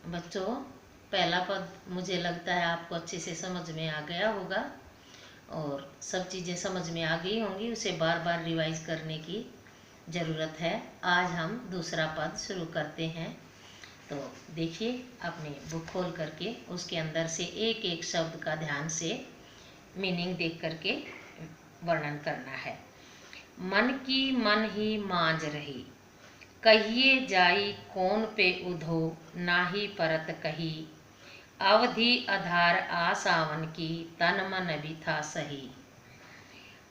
बच्चों, पहला पद मुझे लगता है आपको अच्छे से समझ में आ गया होगा और सब चीज़ें समझ में आ गई होंगी। उसे बार बार रिवाइज करने की ज़रूरत है। आज हम दूसरा पद शुरू करते हैं। तो देखिए, अपनी बुक खोल करके उसके अंदर से एक एक शब्द का ध्यान से मीनिंग देख करके वर्णन करना है। मन की मन ही मांझ रही, कहिए जाई कौन पे उधो, नाही परत कही। अवधि आधार आ सावन की, तन मन भी था सही।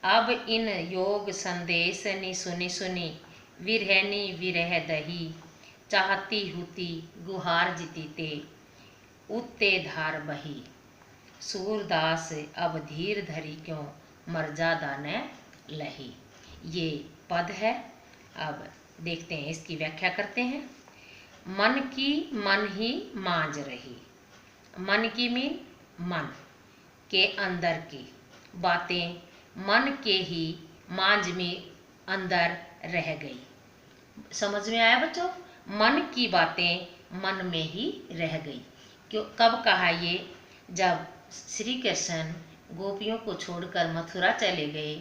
अब इन योग संदेश नि सुनी सुनी, विरहनी विरह दही। चाहती हुती गुहार जीतीते, उत्ते धार बही। सूरदास अब धीर धरी क्यों, मर्यादा न लही। ये पद है। अब देखते हैं, इसकी व्याख्या करते हैं। मन की मन ही मांझ रही। मन की मीन मन के अंदर की बातें मन के ही मांझ में अंदर रह गई। समझ में आया बच्चों? मन की बातें मन में ही रह गई। क्यों, कब कहा ये? जब श्री कृष्ण गोपियों को छोड़कर मथुरा चले गए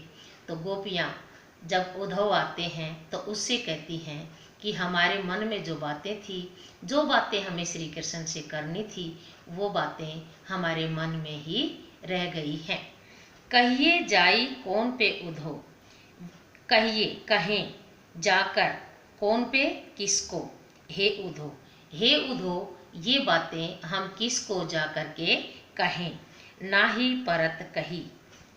तो गोपियाँ जब उद्धव आते हैं तो उससे कहती हैं कि हमारे मन में जो बातें थी, जो बातें हमें श्री कृष्ण से करनी थी, वो बातें हमारे मन में ही रह गई हैं। कहिए जाई कौन पे उद्धव, कहिए कहें जाकर कौन पे, किसको? हे उद्धव, हे उद्धव, ये बातें हम किसको जा कर के कहें? ना ही परत कही,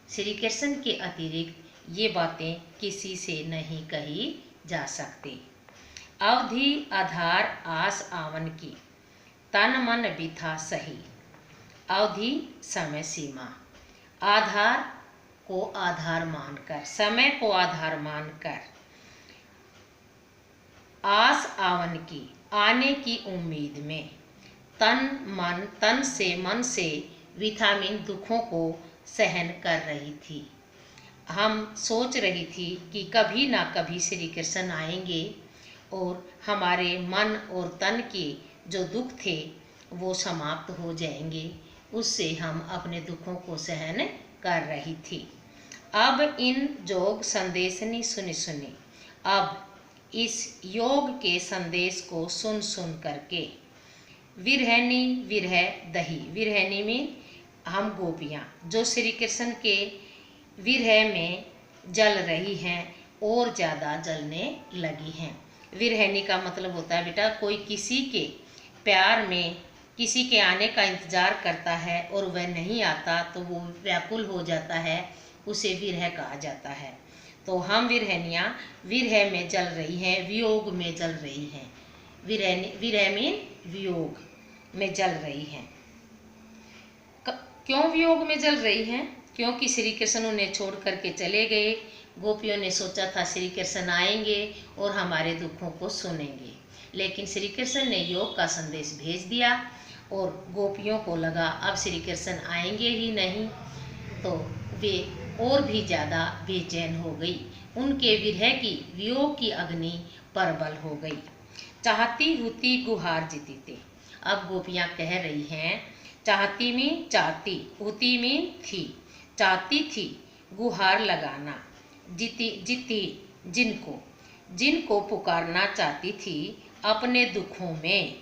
श्री कृष्ण के अतिरिक्त ये बातें किसी से नहीं कही जा सकती। अवधि आधार आस आवन की, तन मन भी था सही। अवधि समय सीमा, आधार को आधार मानकर, समय को आधार मानकर, आस आवन की आने की उम्मीद में, तन से मन से विटामिन दुखों को सहन कर रही थी। हम सोच रही थी कि कभी ना कभी श्री कृष्ण आएंगे और हमारे मन और तन के जो दुख थे वो समाप्त हो जाएंगे। उससे हम अपने दुखों को सहन कर रही थी। अब इन योग संदेश नि सुनी सुनी, अब इस योग के संदेश को सुन सुन करके, विरहनी विरह दही। विरहनी में हम गोपियाँ जो श्री कृष्ण के विरह में जल रही हैं और ज़्यादा जलने लगी हैं। विरहनी का मतलब होता है बेटा, कोई किसी के प्यार में किसी के आने का इंतज़ार करता है और वह नहीं आता तो वो व्याकुल हो जाता है, उसे विरह कहा जाता है। तो हम विरहनियाँ विरह में जल रही हैं, वियोग में जल रही हैं। विरह में वियोग में जल रही हैं। क्यों वियोग में जल रही हैं? क्योंकि श्री कृष्ण उन्हें छोड़ करके चले गए। गोपियों ने सोचा था श्री कृष्ण आएंगे और हमारे दुखों को सुनेंगे, लेकिन श्री कृष्ण ने योग का संदेश भेज दिया और गोपियों को लगा अब श्री कृष्ण आएंगे ही नहीं, तो वे और भी ज़्यादा बेचैन हो गई। उनके विरह की वियोग की अग्नि प्रबल हो गई। चाहती हुती गुहार जीतीते। अब गोपियाँ कह रही हैं, चाहती में चाहती, हुती में थी, चाहती थी गुहार लगाना, जीती जीती जिनको, जिनको पुकारना चाहती थी अपने दुखों में।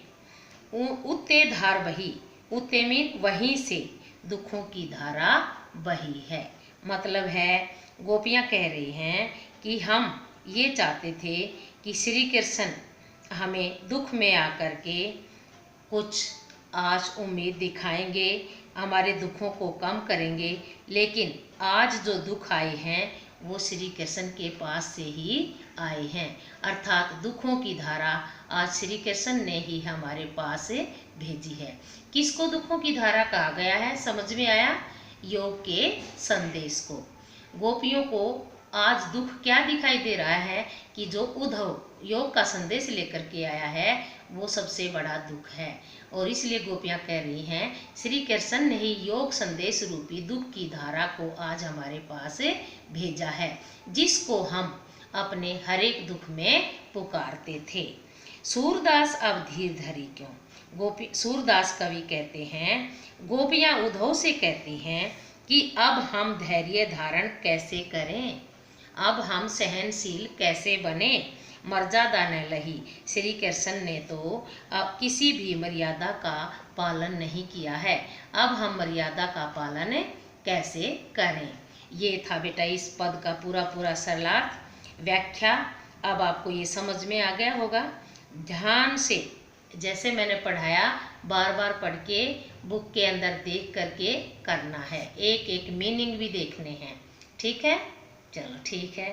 उत्ते धार बही, उत्ते में वहीं से दुखों की धारा बही है। मतलब है, गोपियाँ कह रही हैं कि हम ये चाहते थे कि श्री कृष्ण हमें दुख में आकर के कुछ आश उम्मीद दिखाएंगे, हमारे दुखों को कम करेंगे, लेकिन आज जो दुख आए हैं वो श्री कृष्ण के पास से ही आए हैं। अर्थात दुखों की धारा आज श्री कृष्ण ने ही हमारे पास भेजी है। किसको दुखों की धारा कहा गया है? समझ में आया? योग के संदेश को। गोपियों को आज दुख क्या दिखाई दे रहा है कि जो उद्धव योग का संदेश लेकर के आया है वो सबसे बड़ा दुख है। और इसलिए गोपियाँ कह रही हैं, श्री कृष्ण ने ही योग संदेश रूपी दुख की धारा को आज हमारे पास भेजा है, जिसको हम अपने हर एक दुख में पुकारते थे। सूरदास अब धीर धरी क्यों? सूरदास कवि कहते हैं, गोपियाँ उद्धव से कहती हैं कि अब हम धैर्य धारण कैसे करें, अब हम सहनशील कैसे बने, मर्यादा न लही। श्री कृष्ण ने तो अब किसी भी मर्यादा का पालन नहीं किया है, अब हम मर्यादा का पालन कैसे करें। ये था बेटा इस पद का पूरा सरलार्थ व्याख्या। अब आपको ये समझ में आ गया होगा। ध्यान से जैसे मैंने पढ़ाया बार बार पढ़ के बुक के अंदर देख करके करना है, एक एक मीनिंग भी देखने हैं। ठीक है, चलो ठीक है।